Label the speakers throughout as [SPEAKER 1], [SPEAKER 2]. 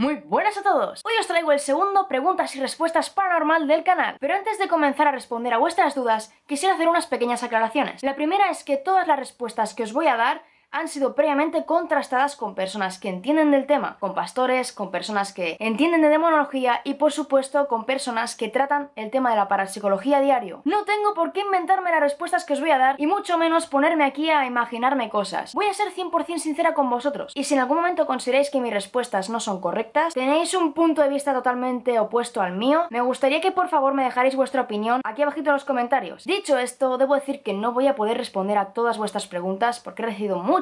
[SPEAKER 1] Muy buenas a todos, hoy os traigo el segundo preguntas y respuestas paranormal del canal, pero antes de comenzar a responder a vuestras dudas, quisiera hacer unas pequeñas aclaraciones. La primera es que todas las respuestas que os voy a dar han sido previamente contrastadas con personas que entienden del tema, con pastores, con personas que entienden de demonología y por supuesto con personas que tratan el tema de la parapsicología a diario. No tengo por qué inventarme las respuestas que os voy a dar y mucho menos ponerme aquí a imaginarme cosas. Voy a ser 100% sincera con vosotros y si en algún momento consideráis que mis respuestas no son correctas, tenéis un punto de vista totalmente opuesto al mío, me gustaría que por favor me dejarais vuestra opinión aquí abajito en los comentarios. Dicho esto, debo decir que no voy a poder responder a todas vuestras preguntas porque he recibido muchísimas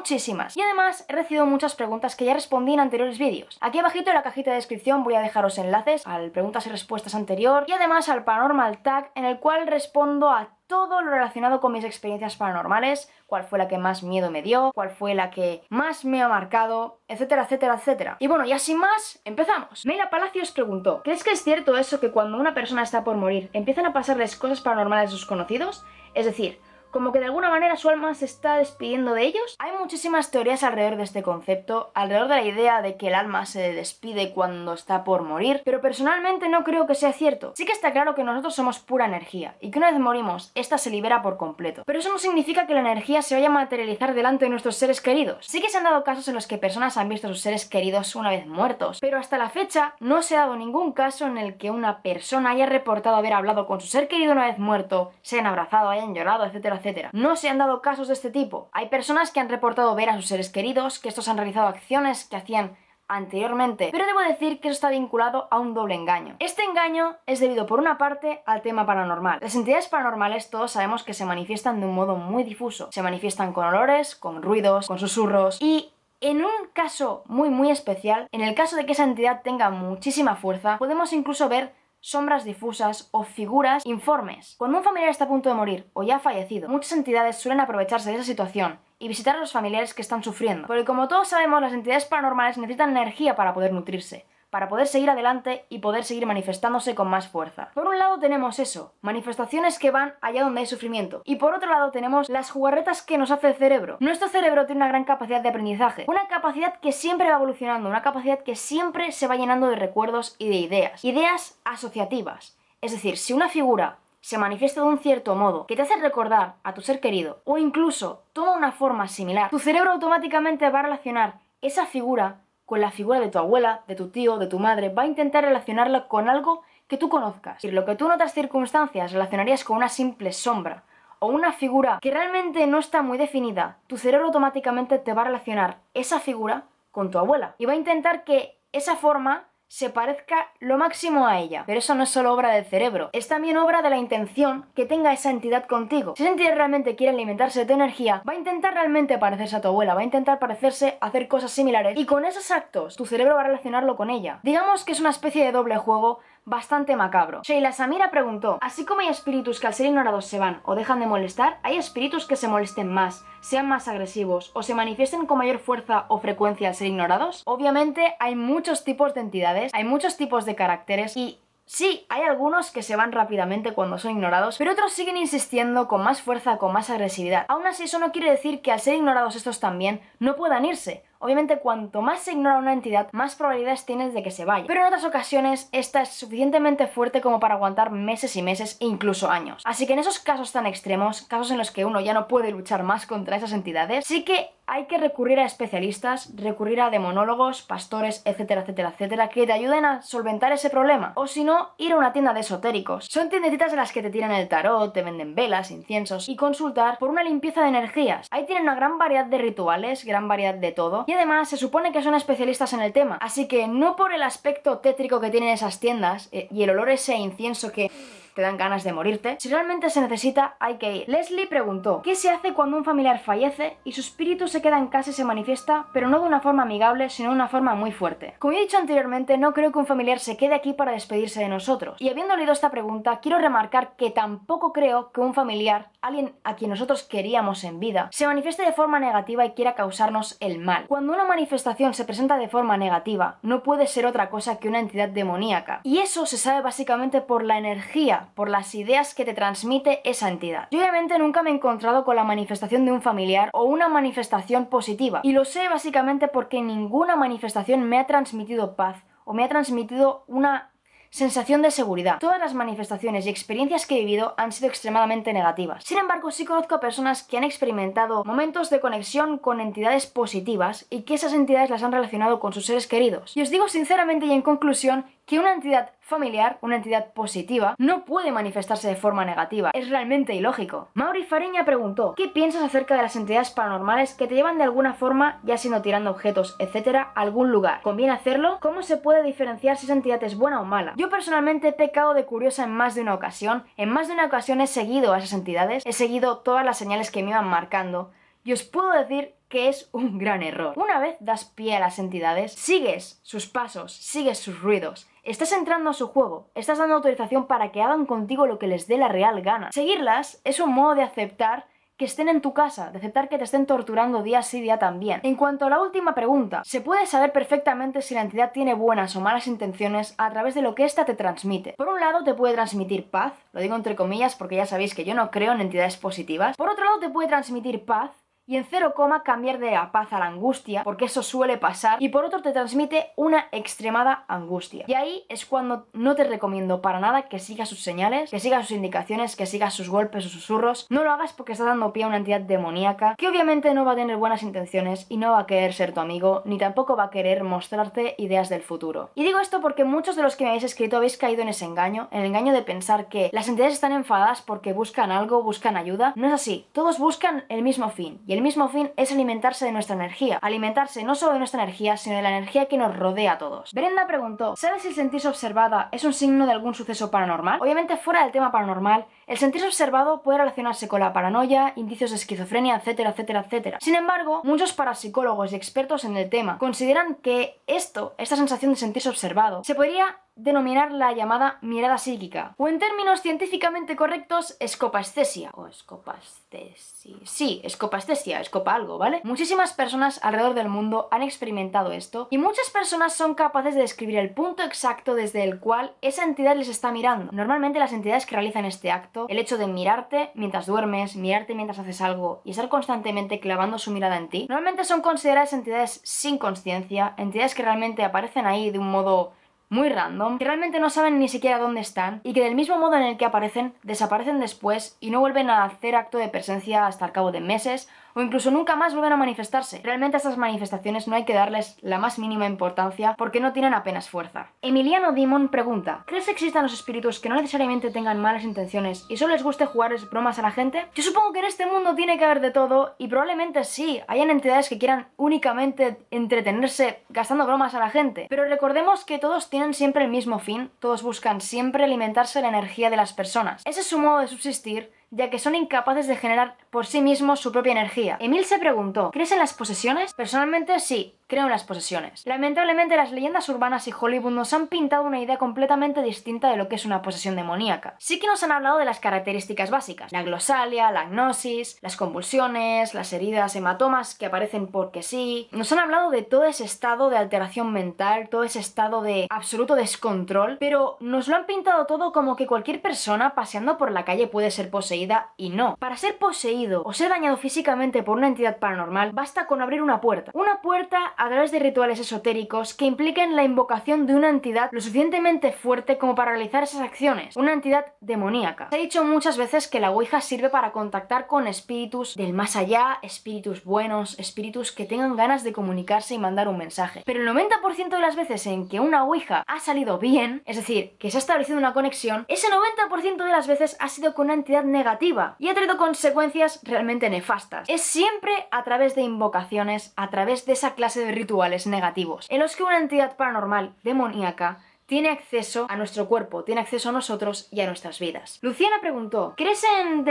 [SPEAKER 1] y además he recibido muchas preguntas que ya respondí en anteriores vídeos. Aquí abajito en la cajita de descripción voy a dejaros enlaces al preguntas y respuestas anterior y además al Paranormal Tag, en el cual respondo a todo lo relacionado con mis experiencias paranormales, cuál fue la que más miedo me dio, cuál fue la que más me ha marcado, etcétera, etcétera, etcétera. Y bueno, ya sin más, empezamos. Meila Palacios preguntó: ¿crees que es cierto eso que cuando una persona está por morir empiezan a pasarles cosas paranormales a sus conocidos? Es decir, como que de alguna manera su alma se está despidiendo de ellos. Hay muchísimas teorías alrededor de este concepto, alrededor de la idea de que el alma se despide cuando está por morir, pero personalmente no creo que sea cierto. Sí que está claro que nosotros somos pura energía y que una vez morimos, esta se libera por completo. Pero eso no significa que la energía se vaya a materializar delante de nuestros seres queridos. Sí que se han dado casos en los que personas han visto a sus seres queridos una vez muertos, pero hasta la fecha no se ha dado ningún caso en el que una persona haya reportado haber hablado con su ser querido una vez muerto, se hayan abrazado, hayan llorado, etcétera, etcétera. No se han dado casos de este tipo. Hay personas que han reportado ver a sus seres queridos, que estos han realizado acciones que hacían anteriormente, pero debo decir que eso está vinculado a un doble engaño. Este engaño es debido por una parte al tema paranormal. Las entidades paranormales todos sabemos que se manifiestan de un modo muy difuso. Se manifiestan con olores, con ruidos, con susurros y en un caso muy especial, en el caso de que esa entidad tenga muchísima fuerza, podemos incluso ver sombras difusas o figuras informes. Cuando un familiar está a punto de morir o ya ha fallecido, muchas entidades suelen aprovecharse de esa situación y visitar a los familiares que están sufriendo. Porque como todos sabemos, las entidades paranormales necesitan energía para poder nutrirse, para poder seguir adelante y poder seguir manifestándose con más fuerza. Por un lado tenemos eso, manifestaciones que van allá donde hay sufrimiento. Y por otro lado tenemos las jugarretas que nos hace el cerebro. Nuestro cerebro tiene una gran capacidad de aprendizaje, una capacidad que siempre va evolucionando, una capacidad que siempre se va llenando de recuerdos y de ideas. Ideas asociativas. Es decir, si una figura se manifiesta de un cierto modo que te hace recordar a tu ser querido o incluso toma una forma similar, tu cerebro automáticamente va a relacionar esa figura con la figura de tu abuela, de tu tío, de tu madre, va a intentar relacionarla con algo que tú conozcas. Y lo que tú en otras circunstancias relacionarías con una simple sombra o una figura que realmente no está muy definida, tu cerebro automáticamente te va a relacionar esa figura con tu abuela y va a intentar que esa forma se parezca lo máximo a ella. Pero eso no es solo obra del cerebro, es también obra de la intención que tenga esa entidad contigo. Si esa entidad realmente quiere alimentarse de tu energía, va a intentar realmente parecerse a tu abuela, va a intentar parecerse a hacer cosas similares y con esos actos tu cerebro va a relacionarlo con ella. Digamos que es una especie de doble juego bastante macabro. Sheila Samira preguntó: así como hay espíritus que al ser ignorados se van o dejan de molestar, ¿hay espíritus que se molesten más, sean más agresivos o se manifiesten con mayor fuerza o frecuencia al ser ignorados? Obviamente hay muchos tipos de entidades, hay muchos tipos de caracteres y sí, hay algunos que se van rápidamente cuando son ignorados, pero otros siguen insistiendo con más fuerza, con más agresividad. Aún así, eso no quiere decir que al ser ignorados estos también no puedan irse. Obviamente, cuanto más se ignora una entidad, más probabilidades tienes de que se vaya. Pero en otras ocasiones, esta es suficientemente fuerte como para aguantar meses y meses e incluso años. Así que en esos casos tan extremos, casos en los que uno ya no puede luchar más contra esas entidades, sí que hay que recurrir a especialistas, recurrir a demonólogos, pastores, etcétera, etcétera, etcétera, que te ayuden a solventar ese problema. O si no, ir a una tienda de esotéricos. Son tiendecitas en las que te tiran el tarot, te venden velas, inciensos y consultar por una limpieza de energías. Ahí tienen una gran variedad de rituales, gran variedad de todo. Y además se supone que son especialistas en el tema. Así que no por el aspecto tétrico que tienen esas tiendas y el olor ese a incienso que te dan ganas de morirte, si realmente se necesita, hay que ir. Leslie preguntó: ¿qué se hace cuando un familiar fallece y su espíritu se queda en casa y se manifiesta, pero no de una forma amigable, sino de una forma muy fuerte? Como he dicho anteriormente, no creo que un familiar se quede aquí para despedirse de nosotros. Y habiendo leído esta pregunta, quiero remarcar que tampoco creo que un familiar, alguien a quien nosotros queríamos en vida, se manifieste de forma negativa y quiera causarnos el mal. Cuando una manifestación se presenta de forma negativa, no puede ser otra cosa que una entidad demoníaca. Y eso se sabe básicamente por la energía, por las ideas que te transmite esa entidad. Yo obviamente nunca me he encontrado con la manifestación de un familiar o una manifestación positiva, y lo sé básicamente porque ninguna manifestación me ha transmitido paz o me ha transmitido una sensación de seguridad. Todas las manifestaciones y experiencias que he vivido han sido extremadamente negativas. Sin embargo, sí conozco a personas que han experimentado momentos de conexión con entidades positivas y que esas entidades las han relacionado con sus seres queridos. Y os digo sinceramente y en conclusión que una entidad familiar, una entidad positiva, no puede manifestarse de forma negativa. Es realmente ilógico. Mauri Fariña preguntó: ¿qué piensas acerca de las entidades paranormales que te llevan de alguna forma, ya siendo tirando objetos, etcétera, a algún lugar? ¿Conviene hacerlo? ¿Cómo se puede diferenciar si esa entidad es buena o mala? Yo personalmente he pecado de curiosa en más de una ocasión. En más de una ocasión he seguido a esas entidades, he seguido todas las señales que me iban marcando. Y os puedo decir que es un gran error. Una vez das pie a las entidades, sigues sus pasos, sigues sus ruidos, estás entrando a su juego, estás dando autorización para que hagan contigo lo que les dé la real gana. Seguirlas es un modo de aceptar que estén en tu casa, de aceptar que te estén torturando día sí día también. En cuanto a la última pregunta, se puede saber perfectamente si la entidad tiene buenas o malas intenciones a través de lo que ésta te transmite. Por un lado te puede transmitir paz, lo digo entre comillas porque ya sabéis que yo no creo en entidades positivas. Por otro lado te puede transmitir paz y en 0, cambiar de la paz a la angustia, porque eso suele pasar, y por otro te transmite una extremada angustia. Y ahí es cuando no te recomiendo para nada que sigas sus señales, que sigas sus indicaciones, que sigas sus golpes o susurros. No lo hagas porque estás dando pie a una entidad demoníaca que obviamente no va a tener buenas intenciones y no va a querer ser tu amigo, ni tampoco va a querer mostrarte ideas del futuro. Y digo esto porque muchos de los que me habéis escrito habéis caído en ese engaño, en el engaño de pensar que las entidades están enfadadas porque buscan algo, buscan ayuda. No es así, todos buscan el mismo fin, y el mismo fin es alimentarse de nuestra energía, alimentarse no solo de nuestra energía, sino de la energía que nos rodea a todos. Brenda preguntó: ¿sabes si el sentirse observada es un signo de algún suceso paranormal? Obviamente, fuera del tema paranormal, el sentirse observado puede relacionarse con la paranoia, indicios de esquizofrenia, etcétera, etcétera, etcétera. Sin embargo, muchos parapsicólogos y expertos en el tema consideran que esta sensación de sentirse observado, se podría denominar la llamada mirada psíquica, o en términos científicamente correctos, escopascesia, o escopascesia. Sí, escopascesia, escopa algo, ¿vale? Muchísimas personas alrededor del mundo han experimentado esto, y muchas personas son capaces de describir el punto exacto desde el cual esa entidad les está mirando. Normalmente las entidades que realizan este acto, el hecho de mirarte mientras duermes, mirarte mientras haces algo y estar constantemente clavando su mirada en ti, normalmente son consideradas entidades sin conciencia, entidades que realmente aparecen ahí de un modo muy random, que realmente no saben ni siquiera dónde están y que del mismo modo en el que aparecen, desaparecen después y no vuelven a hacer acto de presencia hasta el cabo de meses o incluso nunca más vuelven a manifestarse. Realmente a estas manifestaciones no hay que darles la más mínima importancia porque no tienen apenas fuerza. Emiliano Dimon pregunta: ¿crees que existan los espíritus que no necesariamente tengan malas intenciones y solo les guste jugarles bromas a la gente? Yo supongo que en este mundo tiene que haber de todo y probablemente sí, hayan entidades que quieran únicamente entretenerse gastando bromas a la gente, pero recordemos que todos tienen siempre el mismo fin, todos buscan siempre alimentarse de la energía de las personas. Ese es su modo de subsistir, ya que son incapaces de generar por sí mismos su propia energía. Emil se preguntó: ¿crees en las posesiones? Personalmente sí, creo en las posesiones. Lamentablemente las leyendas urbanas y Hollywood nos han pintado una idea completamente distinta de lo que es una posesión demoníaca. Sí que nos han hablado de las características básicas: la glosalia, la agnosis, las convulsiones, las heridas, hematomas que aparecen porque sí. Nos han hablado de todo ese estado de alteración mental, todo ese estado de absoluto descontrol, pero nos lo han pintado todo como que cualquier persona paseando por la calle puede ser poseída, y no. Para ser poseído o ser dañado físicamente por una entidad paranormal basta con abrir una puerta a través de rituales esotéricos que impliquen la invocación de una entidad lo suficientemente fuerte como para realizar esas acciones, una entidad demoníaca. Se ha dicho muchas veces que la Ouija sirve para contactar con espíritus del más allá, espíritus buenos, espíritus que tengan ganas de comunicarse y mandar un mensaje, pero el 90% de las veces en que una Ouija ha salido bien, es decir, que se ha establecido una conexión, ese 90% de las veces ha sido con una entidad negativa y ha traído consecuencias realmente nefastas. Es siempre a través de invocaciones, a través de esa clase de rituales negativos, en los que una entidad paranormal demoníaca tiene acceso a nuestro cuerpo, tiene acceso a nosotros y a nuestras vidas. Luciana preguntó: ¿crees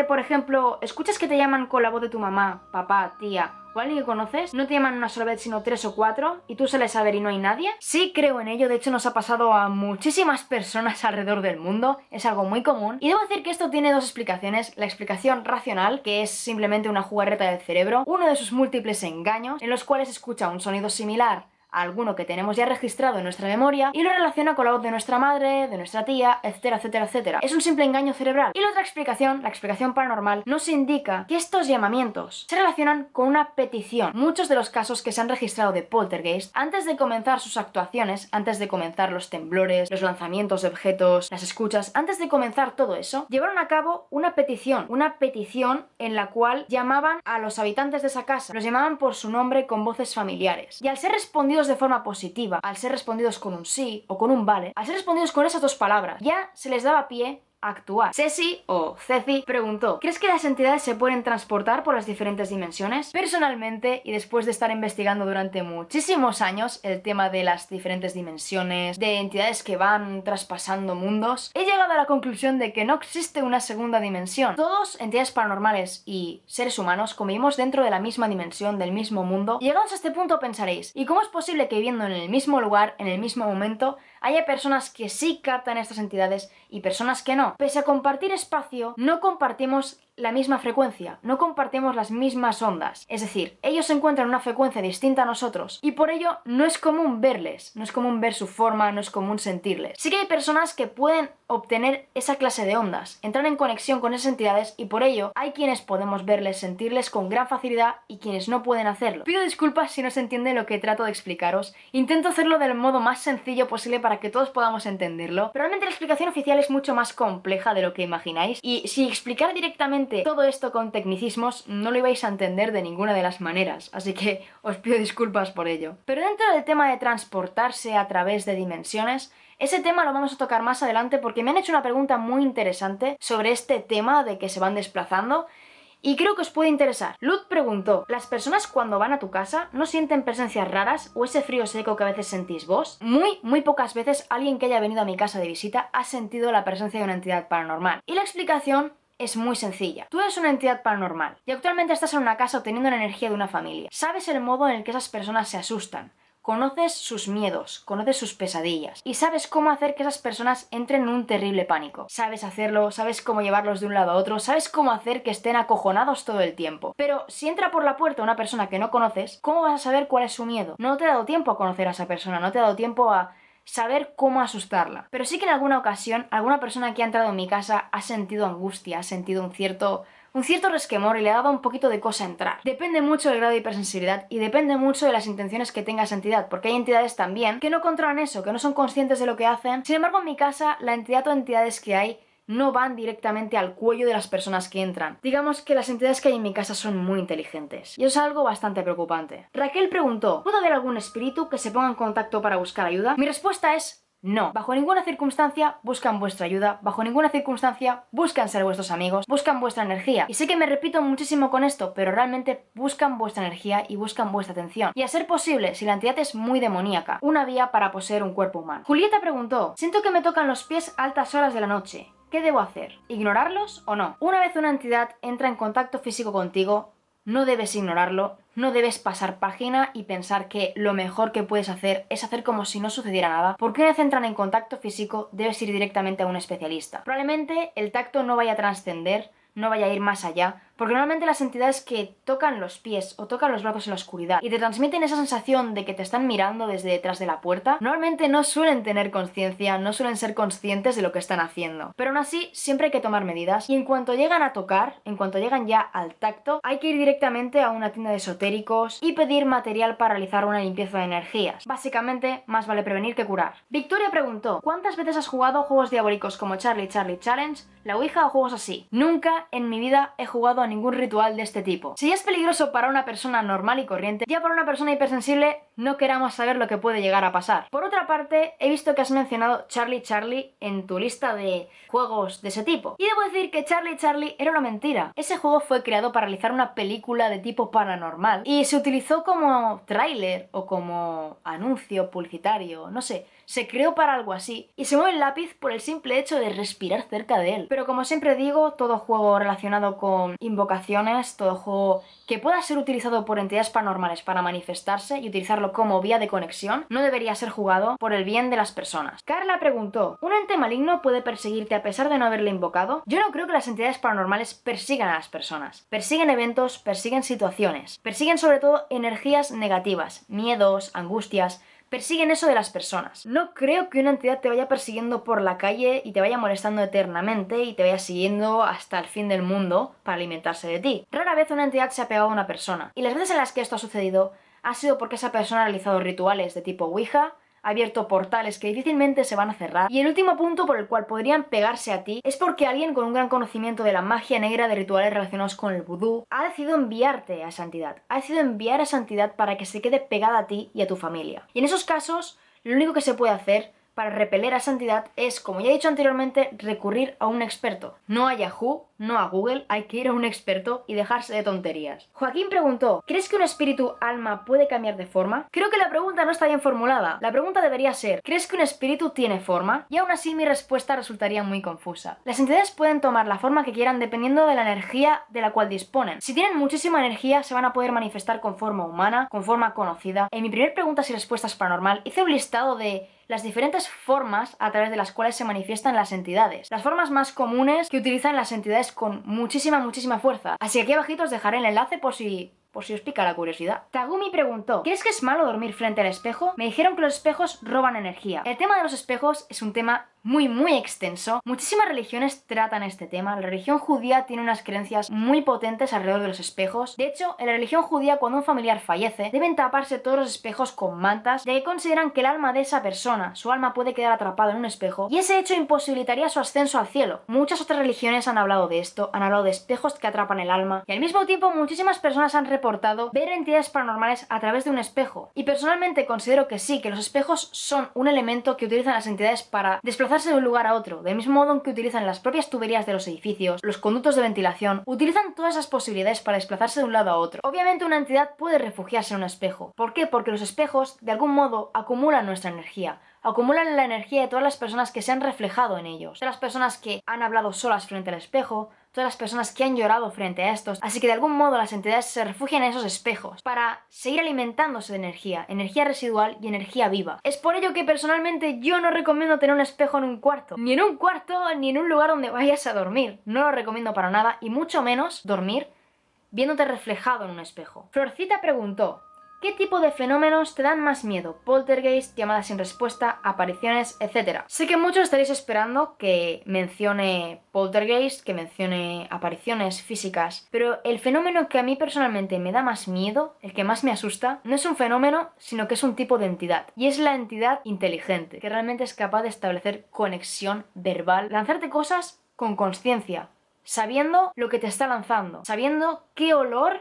[SPEAKER 1] por ejemplo, escuchas que te llaman con la voz de tu mamá, papá, tía o alguien que conoces? No te llaman una sola vez sino 3 o 4 y tú sales a ver y no hay nadie. Sí, creo en ello, de hecho nos ha pasado a muchísimas personas alrededor del mundo, es algo muy común. Y debo decir que esto tiene dos explicaciones: la explicación racional, que es simplemente una jugarreta del cerebro, uno de sus múltiples engaños, en los cuales escucha un sonido similar a alguno que tenemos ya registrado en nuestra memoria y lo relaciona con la voz de nuestra madre, de nuestra tía, etcétera, etcétera, etcétera. Es un simple engaño cerebral. Y la otra explicación, la explicación paranormal, nos indica que estos llamamientos se relacionan con una petición. Muchos de los casos que se han registrado de poltergeist, antes de comenzar sus actuaciones, antes de comenzar los temblores, los lanzamientos de objetos, las escuchas, antes de comenzar todo eso, llevaron a cabo una petición en la cual llamaban a los habitantes de esa casa, los llamaban por su nombre con voces familiares. Y al ser respondidos de forma positiva, al ser respondidos con un sí o con un vale, al ser respondidos con esas dos palabras, ya se les daba pie a actuar. Ceci o Ceci preguntó: ¿crees que las entidades se pueden transportar por las diferentes dimensiones? Personalmente, y después de estar investigando durante muchísimos años el tema de las diferentes dimensiones, de entidades que van traspasando mundos, he llegado a la conclusión de que no existe una segunda dimensión. Todos, entidades paranormales y seres humanos, convivimos dentro de la misma dimensión, del mismo mundo. Y llegados a este punto pensaréis: ¿y cómo es posible que viviendo en el mismo lugar, en el mismo momento, haya personas que sí captan estas entidades y personas que no? Pese a compartir espacio, no compartimos la misma frecuencia, no compartimos las mismas ondas. Es decir, ellos encuentran una frecuencia distinta a nosotros y por ello no es común verles, no es común ver su forma, no es común sentirles. Sí que hay personas que pueden obtener esa clase de ondas, entrar en conexión con esas entidades y por ello hay quienes podemos verles, sentirles con gran facilidad y quienes no pueden hacerlo. Pido disculpas si no se entiende lo que trato de explicaros, intento hacerlo del modo más sencillo posible para que todos podamos entenderlo, pero realmente la explicación oficial es mucho más compleja de lo que imagináis y si explicar directamente todo esto con tecnicismos no lo ibais a entender de ninguna de las maneras, así que os pido disculpas por ello. Pero dentro del tema de transportarse a través de dimensiones, ese tema lo vamos a tocar más adelante porque me han hecho una pregunta muy interesante sobre este tema de que se van desplazando y creo que os puede interesar. Luz preguntó: ¿las personas cuando van a tu casa no sienten presencias raras o ese frío seco que a veces sentís vos? Muy pocas veces alguien que haya venido a mi casa de visita ha sentido la presencia de una entidad paranormal. Y la explicación es muy sencilla. Tú eres una entidad paranormal y actualmente estás en una casa obteniendo la energía de una familia. Sabes el modo en el que esas personas se asustan. Conoces sus miedos, conoces sus pesadillas y sabes cómo hacer que esas personas entren en un terrible pánico. Sabes hacerlo, sabes cómo llevarlos de un lado a otro, sabes cómo hacer que estén acojonados todo el tiempo. Pero si entra por la puerta una persona que no conoces, ¿cómo vas a saber cuál es su miedo? No te ha dado tiempo a conocer a esa persona, no te ha dado tiempo a saber cómo asustarla. Pero sí que en alguna ocasión, alguna persona que ha entrado en mi casa ha sentido angustia, ha sentido un cierto resquemor y le ha dado un poquito de cosa entrar. Depende mucho del grado de hipersensibilidad y depende mucho de las intenciones que tenga esa entidad, porque hay entidades también que no controlan eso, que no son conscientes de lo que hacen. Sin embargo, en mi casa, la entidad o entidades que hay no van directamente al cuello de las personas que entran. Digamos que las entidades que hay en mi casa son muy inteligentes y eso es algo bastante preocupante. Raquel preguntó: ¿puede haber algún espíritu que se ponga en contacto para buscar ayuda? Mi respuesta es no. Bajo ninguna circunstancia buscan vuestra ayuda, bajo ninguna circunstancia buscan ser vuestros amigos, buscan vuestra energía. Y sé que me repito muchísimo con esto, pero realmente buscan vuestra energía y buscan vuestra atención. Y a ser posible, si la entidad es muy demoníaca, una vía para poseer un cuerpo humano. Julieta preguntó: siento que me tocan los pies a altas horas de la noche. ¿Qué debo hacer? ¿Ignorarlos o no? Una vez una entidad entra en contacto físico contigo, no debes ignorarlo, no debes pasar página y pensar que lo mejor que puedes hacer es hacer como si no sucediera nada, porque una vez entran en contacto físico debes ir directamente a un especialista. Probablemente el tacto no vaya a trascender, no vaya a ir más allá, porque normalmente las entidades que tocan los pies o tocan los brazos en la oscuridad y te transmiten esa sensación de que te están mirando desde detrás de la puerta, normalmente no suelen tener conciencia, no suelen ser conscientes de lo que están haciendo. Pero aún así, siempre hay que tomar medidas y en cuanto llegan a tocar, en cuanto llegan ya al tacto, hay que ir directamente a una tienda de esotéricos y pedir material para realizar una limpieza de energías. Básicamente, más vale prevenir que curar. Victoria preguntó: ¿cuántas veces has jugado juegos diabólicos como Charlie Challenge, la Ouija o juegos así? Nunca en mi vida he jugado a ningún ritual de este tipo. Si ya es peligroso para una persona normal y corriente, ya para una persona hipersensible no queramos saber lo que puede llegar a pasar. Por otra parte, he visto que has mencionado Charlie en tu lista de juegos de ese tipo. Y debo decir que Charlie era una mentira. Ese juego fue creado para realizar una película de tipo paranormal y se utilizó como tráiler o como anuncio publicitario, no sé. se creó para algo así, y se mueve el lápiz por el simple hecho de respirar cerca de él. Pero como siempre digo, todo juego relacionado con invocaciones, todo juego que pueda ser utilizado por entidades paranormales para manifestarse y utilizarlo como vía de conexión, no debería ser jugado por el bien de las personas. Carla preguntó, ¿un ente maligno puede perseguirte a pesar de no haberle invocado? Yo no creo que las entidades paranormales persigan a las personas. Persiguen eventos, persiguen situaciones, persiguen sobre todo energías negativas, miedos, angustias, persiguen eso de las personas. No creo que una entidad te vaya persiguiendo por la calle y te vaya molestando eternamente y te vaya siguiendo hasta el fin del mundo para alimentarse de ti. Rara vez una entidad se ha pegado a una persona, y las veces en las que esto ha sucedido ha sido porque esa persona ha realizado rituales de tipo Ouija, ha abierto portales que difícilmente se van a cerrar, y el último punto por el cual podrían pegarse a ti es porque alguien con un gran conocimiento de la magia negra, de rituales relacionados con el vudú, ha decidido enviarte a esa entidad, ha decidido enviar a esa entidad para que se quede pegada a ti y a tu familia. Y en esos casos, lo único que se puede hacer para repeler a esa entidad es, como ya he dicho anteriormente, recurrir a un experto. No a Yahoo, no a Google, hay que ir a un experto y dejarse de tonterías. Joaquín preguntó, ¿crees que un espíritu alma puede cambiar de forma? Creo que la pregunta no está bien formulada. La pregunta debería ser, ¿crees que un espíritu tiene forma? Y aún así mi respuesta resultaría muy confusa. Las entidades pueden tomar la forma que quieran dependiendo de la energía de la cual disponen. Si tienen muchísima energía, se van a poder manifestar con forma humana, con forma conocida. En mi primer preguntas y respuestas paranormal hice un listado de las diferentes formas a través de las cuales se manifiestan las entidades. Las formas más comunes que utilizan las entidades con muchísima fuerza. Así que aquí abajito os dejaré el enlace por si os pica la curiosidad. Tagumi preguntó, ¿crees que es malo dormir frente al espejo? Me dijeron que los espejos roban energía. El tema de los espejos es un tema muy extenso. Muchísimas religiones tratan este tema. La religión judía tiene unas creencias muy potentes alrededor de los espejos. De hecho, en la religión judía, cuando un familiar fallece, deben taparse todos los espejos con mantas, ya que consideran que el alma de esa persona, su alma puede quedar atrapada en un espejo, y ese hecho imposibilitaría su ascenso al cielo. Muchas otras religiones han hablado de esto, han hablado de espejos que atrapan el alma, y al mismo tiempo muchísimas personas han reportado ver entidades paranormales a través de un espejo. Y personalmente considero que sí, que los espejos son un elemento que utilizan las entidades para desplazarse de un lugar a otro, del mismo modo en que utilizan las propias tuberías de los edificios, los conductos de ventilación, utilizan todas esas posibilidades para desplazarse de un lado a otro. Obviamente una entidad puede refugiarse en un espejo. ¿Por qué? Porque los espejos, de algún modo, acumulan nuestra energía. Acumulan la energía de todas las personas que se han reflejado en ellos, de las personas que han hablado solas frente al espejo, todas las personas que han llorado frente a estos, así que de algún modo las entidades se refugian en esos espejos para seguir alimentándose de energía residual y energía viva. Es por ello que personalmente yo no recomiendo tener un espejo en un cuarto, ni en un lugar donde vayas a dormir. No lo recomiendo para nada, y mucho menos dormir viéndote reflejado en un espejo. Florcita preguntó, ¿qué tipo de fenómenos te dan más miedo? Poltergeist, llamadas sin respuesta, apariciones, etc. Sé que muchos estaréis esperando que mencione poltergeist, que mencione apariciones físicas, pero el fenómeno que a mí personalmente me da más miedo, el que más me asusta, no es un fenómeno, sino que es un tipo de entidad. Y es la entidad inteligente, que realmente es capaz de establecer conexión verbal, lanzarte cosas con conciencia, sabiendo lo que te está lanzando, sabiendo qué olor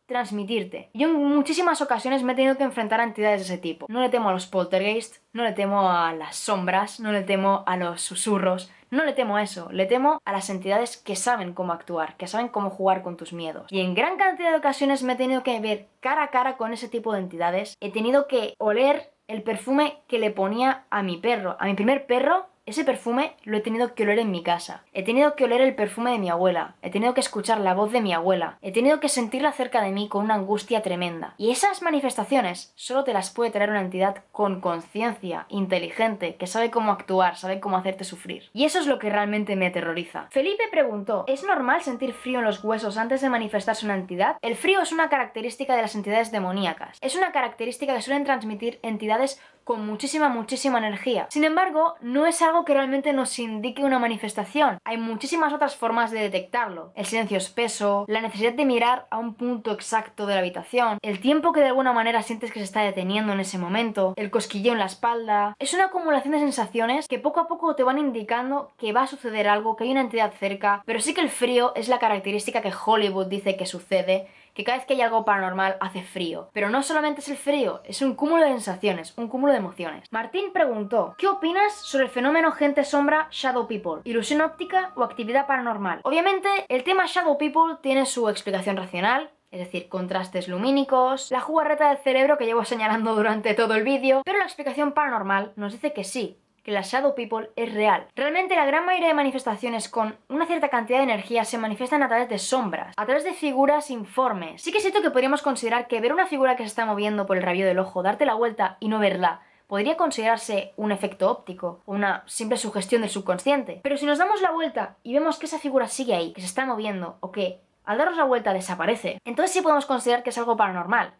[SPEAKER 1] transmitirte. Yo en muchísimas ocasiones me he tenido que enfrentar a entidades de ese tipo. No le temo a los poltergeist, no le temo a las sombras, no le temo a los susurros, no le temo a eso, le temo a las entidades que saben cómo actuar, que saben cómo jugar con tus miedos. Y en gran cantidad de ocasiones me he tenido que ver cara a cara con ese tipo de entidades. He tenido que oler el perfume que le ponía a mi perro, a mi primer perro. Ese perfume lo he tenido que oler en mi casa. He tenido que oler el perfume de mi abuela. He tenido que escuchar la voz de mi abuela. He tenido que sentirla cerca de mí con una angustia tremenda. Y esas manifestaciones solo te las puede traer una entidad con conciencia, inteligente, que sabe cómo actuar, sabe cómo hacerte sufrir. Y eso es lo que realmente me aterroriza. Felipe preguntó, ¿es normal sentir frío en los huesos antes de manifestarse una entidad? El frío es una característica de las entidades demoníacas. Es una característica que suelen transmitir entidades con muchísima energía. Sin embargo, no es algo que realmente nos indique una manifestación. Hay muchísimas otras formas de detectarlo. El silencio espeso, la necesidad de mirar a un punto exacto de la habitación, el tiempo que de alguna manera sientes que se está deteniendo en ese momento, el cosquilleo en la espalda. Es una acumulación de sensaciones que poco a poco te van indicando que va a suceder algo, que hay una entidad cerca, pero sí que el frío es la característica que Hollywood dice que sucede, que cada vez que hay algo paranormal hace frío. Pero no solamente es el frío, es un cúmulo de sensaciones, un cúmulo de emociones. Martín preguntó, ¿qué opinas sobre el fenómeno gente sombra Shadow People? ¿Ilusión óptica o actividad paranormal? Obviamente, el tema Shadow People tiene su explicación racional, es decir, contrastes lumínicos, la jugarreta del cerebro que llevo señalando durante todo el vídeo, pero la explicación paranormal nos dice que sí, que la Shadow People es real. Realmente la gran mayoría de manifestaciones con una cierta cantidad de energía se manifiestan a través de sombras, a través de figuras informes. Sí que siento que podríamos considerar que ver una figura que se está moviendo por el rabillo del ojo, darte la vuelta y no verla, podría considerarse un efecto óptico o una simple sugestión del subconsciente. Pero si nos damos la vuelta y vemos que esa figura sigue ahí, que se está moviendo o que al darnos la vuelta desaparece, entonces sí podemos considerar que es algo paranormal.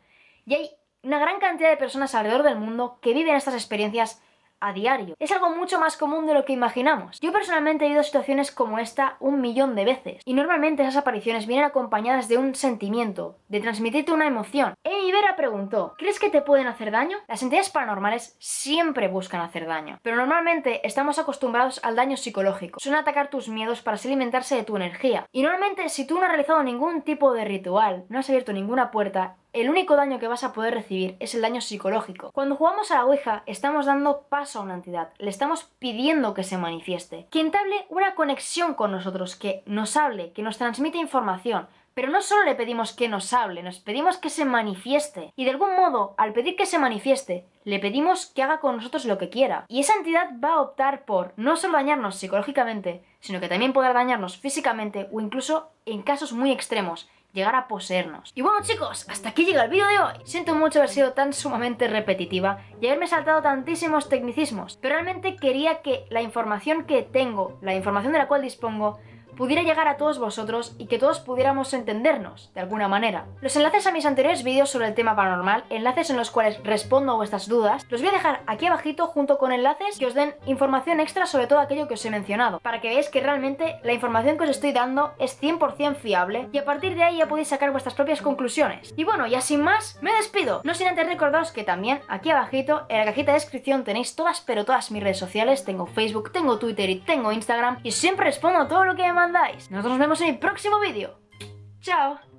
[SPEAKER 1] Y hay una gran cantidad de personas alrededor del mundo que viven estas experiencias a diario. Es algo mucho más común de lo que imaginamos. Yo personalmente he vivido situaciones como esta 1.000.000 de veces y normalmente esas apariciones vienen acompañadas de un sentimiento, de transmitirte una emoción. Amy Vera preguntó, ¿crees que te pueden hacer daño? Las entidades paranormales siempre buscan hacer daño, pero normalmente estamos acostumbrados al daño psicológico. Suelen atacar tus miedos para así alimentarse de tu energía. Y normalmente si tú no has realizado ningún tipo de ritual, no has abierto ninguna puerta, el único daño que vas a poder recibir es el daño psicológico. Cuando jugamos a la Ouija, estamos dando paso a una entidad, le estamos pidiendo que se manifieste, que entable una conexión con nosotros, que nos hable, que nos transmite información. Pero no solo le pedimos que nos hable, nos pedimos que se manifieste. Y de algún modo, al pedir que se manifieste, le pedimos que haga con nosotros lo que quiera. Y esa entidad va a optar por no solo dañarnos psicológicamente, sino que también podrá dañarnos físicamente o incluso, en casos muy extremos, llegar a poseernos. Y bueno chicos, hasta aquí llega el vídeo de hoy. Siento mucho haber sido tan sumamente repetitiva y haberme saltado tantísimos tecnicismos, pero realmente quería que la información que tengo, la información de la cual dispongo, pudiera llegar a todos vosotros y que todos pudiéramos entendernos de alguna manera. Los enlaces a mis anteriores vídeos sobre el tema paranormal, enlaces en los cuales respondo a vuestras dudas, los voy a dejar aquí abajito junto con enlaces que os den información extra sobre todo aquello que os he mencionado, para que veáis que realmente la información que os estoy dando es 100% fiable y a partir de ahí ya podéis sacar vuestras propias conclusiones. Y bueno, ya sin más, me despido, no sin antes recordaros que también aquí abajito en la cajita de descripción tenéis todas pero todas mis redes sociales, tengo Facebook, tengo Twitter y tengo Instagram y siempre respondo a todo lo que me mandáis. Nosotros nos vemos en el próximo vídeo. ¡Chao!